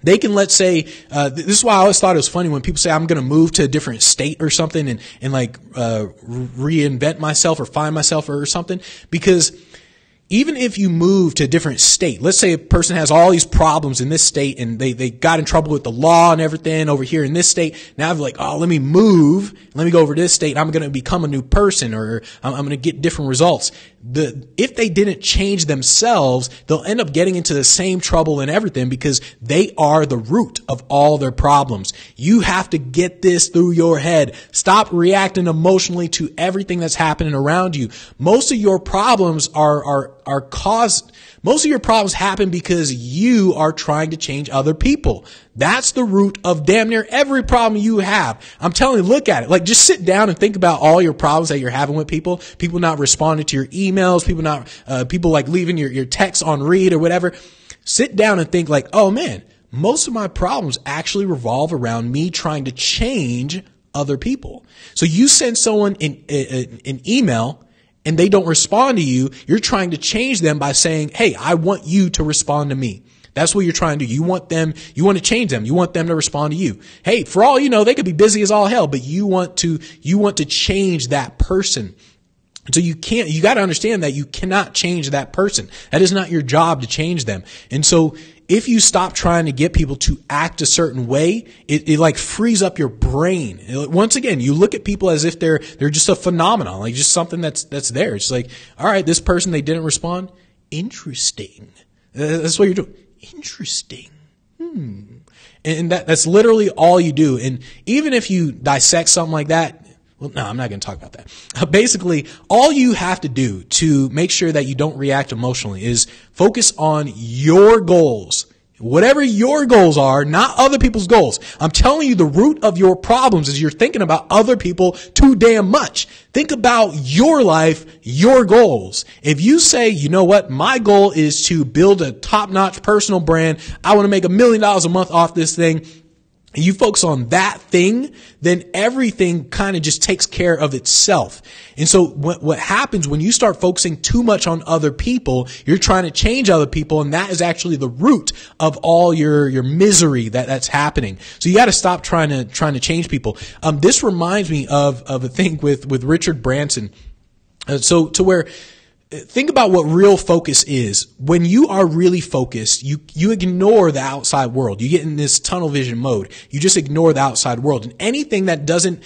S1: they can, let's say, this is why I always thought it was funny when people say I'm going to move to a different state or something and reinvent myself or find myself or something. Because even if you move to a different state, let's say a person has all these problems in this state and they got in trouble with the law and everything over here in this state. Now they're like, oh, let me move. Let me go over to this state. I'm going to become a new person, or I'm going to get different results. If they didn't change themselves, they'll end up getting into the same trouble and everything, because they are the root of all their problems. You have to get this through your head. Stop reacting emotionally to everything that's happening around you. Most of your problems are most of your problems happen because you are trying to change other people. That's the root of damn near every problem you have. I'm telling you, look at it. Like, just sit down and think about all your problems that you're having with people. People not responding to your emails, people like leaving your texts on read or whatever. Sit down and think like, oh man, most of my problems actually revolve around me trying to change other people. So you send someone an email and they don't respond to you, you're trying to change them by saying, hey, I want you to respond to me. That's what you're trying to do. You want to change them. You want them to respond to you. Hey, for all you know, they could be busy as all hell, but you want to change that person. So you got to understand that you cannot change that person. That is not your job to change them. And so if you stop trying to get people to act a certain way, it like frees up your brain. Once again, you look at people as if they're just a phenomenon, like just something that's there. It's like, all right, this person, they didn't respond. Interesting. That's what you're doing. Interesting. And that's literally all you do. And even if you dissect something like that, well, no, I'm not going to talk about that. Basically, all you have to do to make sure that you don't react emotionally is focus on your goals. Whatever your goals are, not other people's goals. I'm telling you, the root of your problems is you're thinking about other people too damn much. Think about your life, your goals. If you say, you know what, my goal is to build a top-notch personal brand. I want to make $1 million a month off this thing. And you focus on that thing, then everything kind of just takes care of itself. And so what happens when you start focusing too much on other people, you're trying to change other people, and that is actually the root of all your misery that's happening. So you got to stop trying to change people. This reminds me of a thing with Richard Branson. So to where, think about what real focus is. When you are really focused, you ignore the outside world. You get in this tunnel vision mode. You just ignore the outside world. And anything that doesn't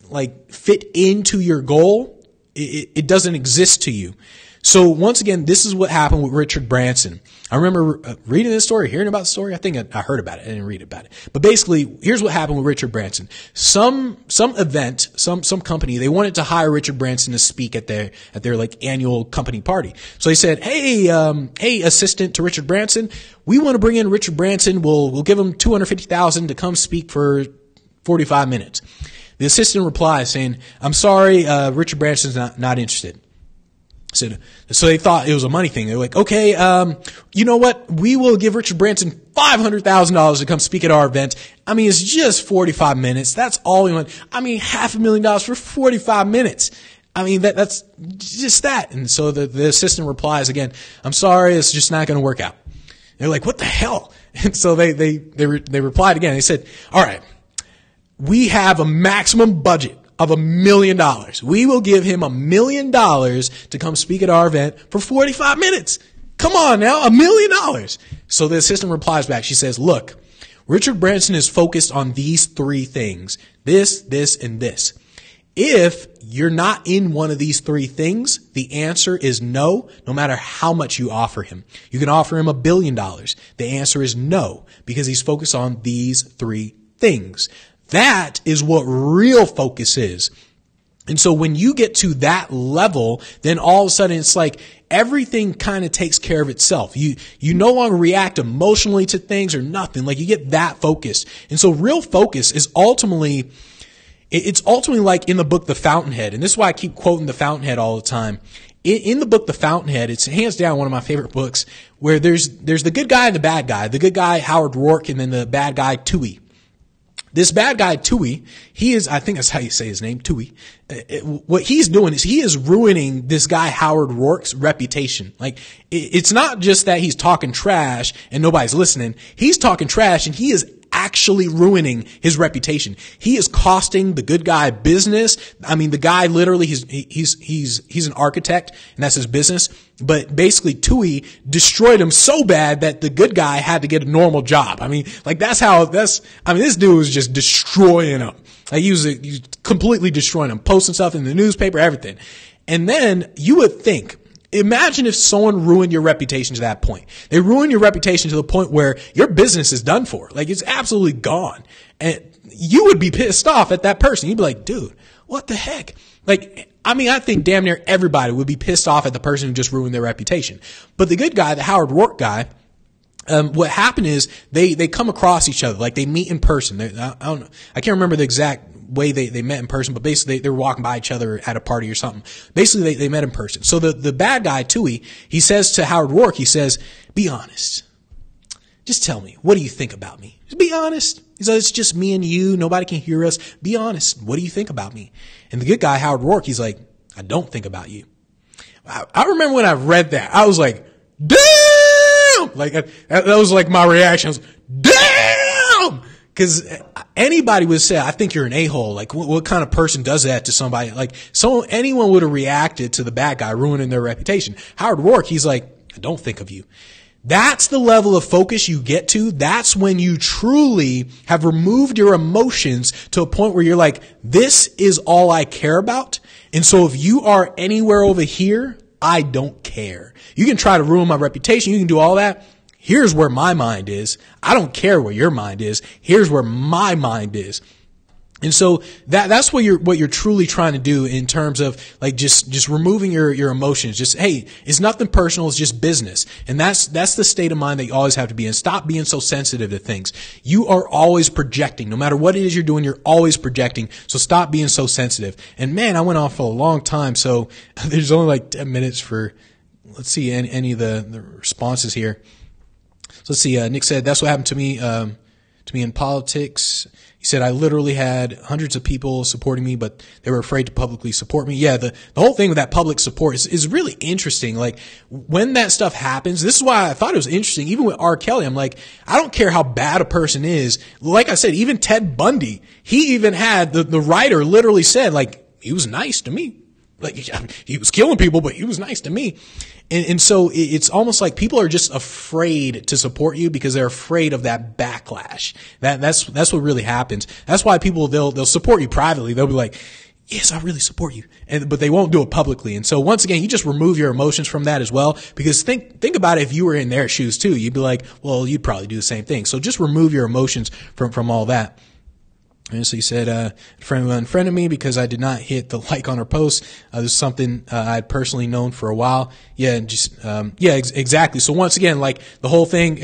S1: like fit into your goal, it doesn't exist to you. So once again, this is what happened with Richard Branson. I remember reading this story, hearing about the story. I think I heard about it. I didn't read about it. But basically, here's what happened with Richard Branson. Some event, some company, they wanted to hire Richard Branson to speak at their like annual company party. So they said, hey, assistant to Richard Branson, we want to bring in Richard Branson. We'll give him $250,000 to come speak for 45 minutes. The assistant replies saying, I'm sorry, Richard Branson's not interested. So they thought it was a money thing. They're like, okay, you know what? We will give Richard Branson $500,000 to come speak at our event. I mean, it's just 45 minutes. That's all we want. I mean, $500,000 for 45 minutes. I mean, that's just that. And so the assistant replies again, I'm sorry, it's just not going to work out. They're like, what the hell? And so they replied again. They said, all right, we have a maximum budget of $1 million. We will give him $1 million to come speak at our event for 45 minutes. Come on now, $1 million. So the assistant replies back. She says, look, Richard Branson is focused on these three things. This, and this. If you're not in one of these three things, the answer is no matter how much you offer him. You can offer him $1 billion. The answer is no, because he's focused on these three things. That is what real focus is. And so when you get to that level, then all of a sudden it's like everything kind of takes care of itself. You no longer react emotionally to things or nothing. Like you get that focused. And so real focus is ultimately like in the book, The Fountainhead. And this is why I keep quoting The Fountainhead all the time. In the book, The Fountainhead, it's hands down one of my favorite books where there's the good guy and the bad guy. The good guy, Howard Rourke, and then the bad guy, Toohey. This bad guy, Toohey, I think that's how you say his name, Toohey. What he's doing is he is ruining this guy, Howard Rourke's reputation. Like, it's not just that he's talking trash and nobody's listening. He's talking trash and he is actually ruining his reputation. He is costing the good guy business. I mean, the guy literally, he's an architect and that's his business. But basically Toohey destroyed him so bad that the good guy had to get a normal job. I mean, like this dude was just destroying him. Like he was completely destroying him, posting stuff in the newspaper, everything. And then you would think, imagine if someone ruined your reputation to that point. They ruin your reputation to the point where your business is done for. Like it's absolutely gone. And you would be pissed off at that person. You'd be like, dude, what the heck? Like, I mean, I think damn near everybody would be pissed off at the person who just ruined their reputation. But the good guy, the Howard Rourke guy, what happened is they come across each other, like they meet in person. I don't know. I can't remember the exact way they met in person, but basically they were walking by each other at a party or something. Basically they met in person. So the bad guy, Tui, he says to Howard Rourke, he says, be honest. Just tell me, what do you think about me? Just be honest. He says, it's just me and you. Nobody can hear us. Be honest. What do you think about me? And the good guy, Howard Rourke, he's like, I don't think about you. I remember when I read that, I was like, damn! Like, that was like my reaction. I was, damn! Because anybody would say, I think you're an a-hole. Like, what kind of person does that to somebody? Like, anyone would have reacted to the bad guy ruining their reputation. Howard Rourke, he's like, I don't think of you. That's the level of focus you get to. That's when you truly have removed your emotions to a point where you're like, this is all I care about. And so if you are anywhere over here, I don't care. You can try to ruin my reputation. You can do all that. Here's where my mind is. I don't care where your mind is. Here's where my mind is. And so that's what you're truly trying to do in terms of like just removing your emotions. Just, hey, it's nothing personal. It's just business. And that's the state of mind that you always have to be in. Stop being so sensitive to things. You are always projecting. No matter what it is you're doing, you're always projecting. So stop being so sensitive. And man, I went on for a long time. So there's only like 10 minutes for, let's see, any of the responses here. So let's see. Nick said, that's what happened to me in politics. He said, I literally had hundreds of people supporting me, but they were afraid to publicly support me. Yeah, the whole thing with that public support is really interesting. Like, when that stuff happens, this is why I thought it was interesting. Even with R. Kelly, I'm like, I don't care how bad a person is. Like I said, even Ted Bundy, he even had, the writer literally said, like, he was nice to me. Like, he was killing people, but he was nice to me. And so it's almost like people are just afraid to support you because they're afraid of that backlash. That's what really happens. That's why people, they'll support you privately. They'll be like, yes, I really support you. But they won't do it publicly. And so once again, you just remove your emotions from that as well. Because think about it, if you were in their shoes too, you'd be like, well, you'd probably do the same thing. So just remove your emotions from all that. And so he said, a friend unfriended me because I did not hit the like on her post. This is something I'd personally known for a while. Yeah, exactly. So once again, like the whole thing,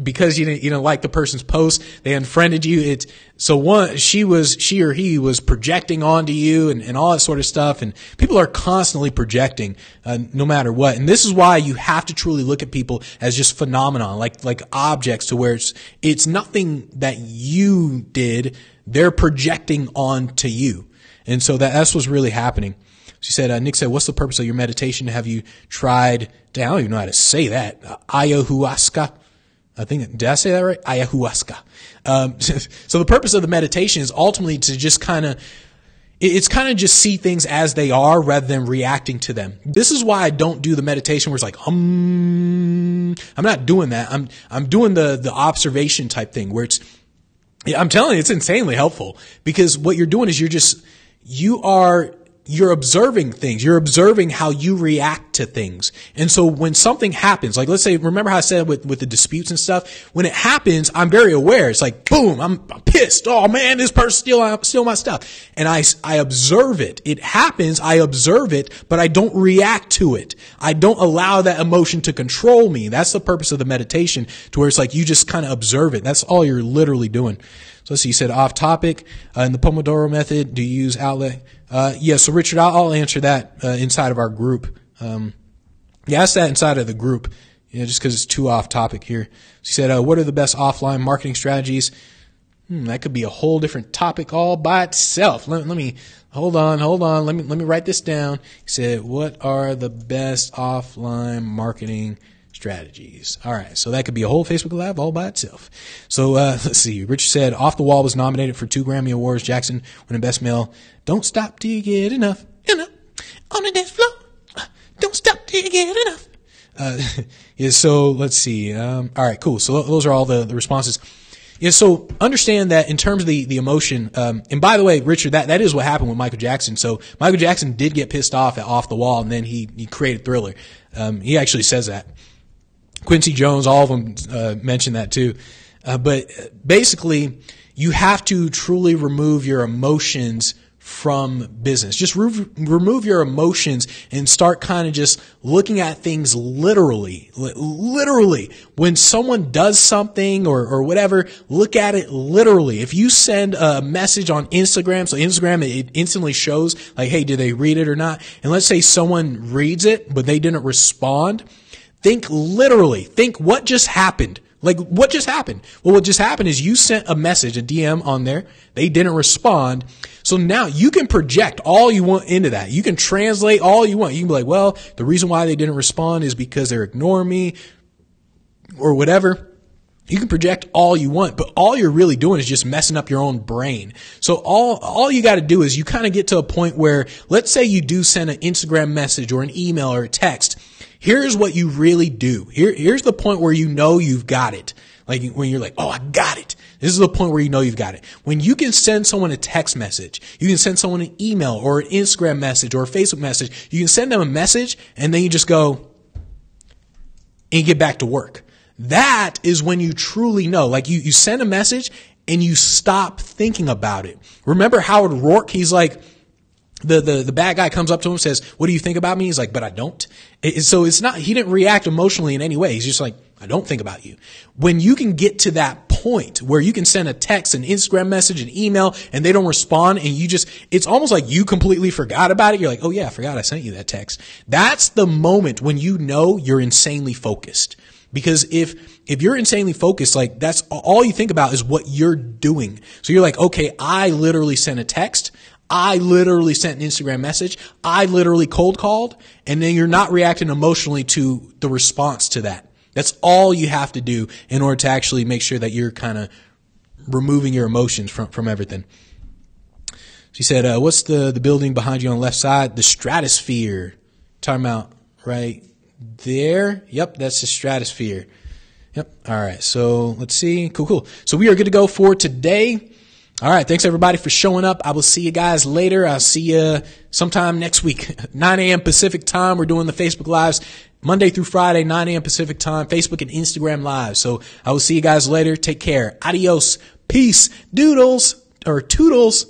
S1: because you didn't like the person's post, they unfriended you. She or he was projecting onto you and all that sort of stuff. And people are constantly projecting, no matter what. And this is why you have to truly look at people as just phenomenon, like objects, to where it's nothing that you did. They're projecting onto you. And so that's what's really happening. She said, Nick said, what's the purpose of your meditation? Have you tried, I don't even know how to say that, ayahuasca? I think, did I say that right? Ayahuasca. So the purpose of the meditation is ultimately to just it's kind of just see things as they are rather than reacting to them. This is why I don't do the meditation where it's like, I'm not doing that. I'm doing the observation type thing where I'm telling you, it's insanely helpful, because what you're doing is you're observing things. You're observing how you react to things. And so when something happens, like let's say, remember how I said with the disputes and stuff, when it happens, I'm very aware. It's like, boom, I'm pissed. Oh man, this person steal my stuff. And I observe it. It happens. I observe it, but I don't react to it. I don't allow that emotion to control me. That's the purpose of the meditation, to where it's like you just kind of observe it. That's all you're literally doing. So let's see, you said off topic. In the Pomodoro method, do you use outlet? Yeah, so Richard, I'll answer that inside of our group. Ask that inside of the group, just because it's too off topic here. She said, what are the best offline marketing strategies? That could be a whole different topic all by itself. Let me hold on. Let me write this down. He said, what are the best offline marketing strategies? All right, so that could be a whole Facebook Live all by itself. So let's see. Richard said, Off the Wall was nominated for 2 Grammy Awards. Jackson winning Best Male. Don't stop till you get enough. On the dance floor. Don't stop till you get enough. So let's see. All right, cool. So those are all the responses. Yeah, so understand that in terms of the emotion, and by the way, Richard, that is what happened with Michael Jackson. So Michael Jackson did get pissed off at Off the Wall, and then he created Thriller. He actually says that. Quincy Jones, all of them mention that too. But basically, you have to truly remove your emotions from business. Just remove your emotions and start kind of just looking at things literally. Literally, when someone does something or whatever, look at it literally. If you send a message on Instagram, so Instagram, it instantly shows like, hey, did they read it or not? And let's say someone reads it, but they didn't respond. Think literally. Think what just happened. Like, what just happened? Well, what just happened is you sent a message, a DM on there. They didn't respond. So now you can project all you want into that. You can translate all you want. You can be like, well, the reason why they didn't respond is because they're ignoring me or whatever. You can project all you want, but all you're really doing is just messing up your own brain. So all you got to do is you kind of get to a point where, let's say you do send an Instagram message or an email or a text. Here's what you really do. Here's the point where you know you've got it. Like when you're like, oh, I got it. This is the point where you know you've got it. When you can send someone a text message, you can send someone an email or an Instagram message or a Facebook message. You can send them a message and then you just go and get back to work. That is when you truly know. Like you send a message and you stop thinking about it. Remember Howard Rourke? He's like, the bad guy comes up to him and says, what do you think about me? He's like, but I don't. So it's not, he didn't react emotionally in any way. He's just like, I don't think about you. When you can get to that point where you can send a text, an Instagram message, an email, and they don't respond, and it's almost like you completely forgot about it. You're like, oh yeah, I forgot I sent you that text. That's the moment when you know you're insanely focused. Because if you're insanely focused, like that's all you think about is what you're doing. So you're like, okay, I literally sent a text. I literally sent an Instagram message. I literally cold called, and then you're not reacting emotionally to the response to that. That's all you have to do in order to actually make sure that you're kind of removing your emotions from everything. She said, what's the building behind you on the left side? The Stratosphere. Talking about right there. Yep, that's the Stratosphere. Yep. All right. So let's see. Cool. So we are good to go for today. All right. Thanks everybody for showing up. I will see you guys later. I'll see you sometime next week, 9 a.m. Pacific time. We're doing the Facebook Lives Monday through Friday, 9 a.m. Pacific time, Facebook and Instagram Live. So I will see you guys later. Take care. Adios. Peace. Doodles or toodles.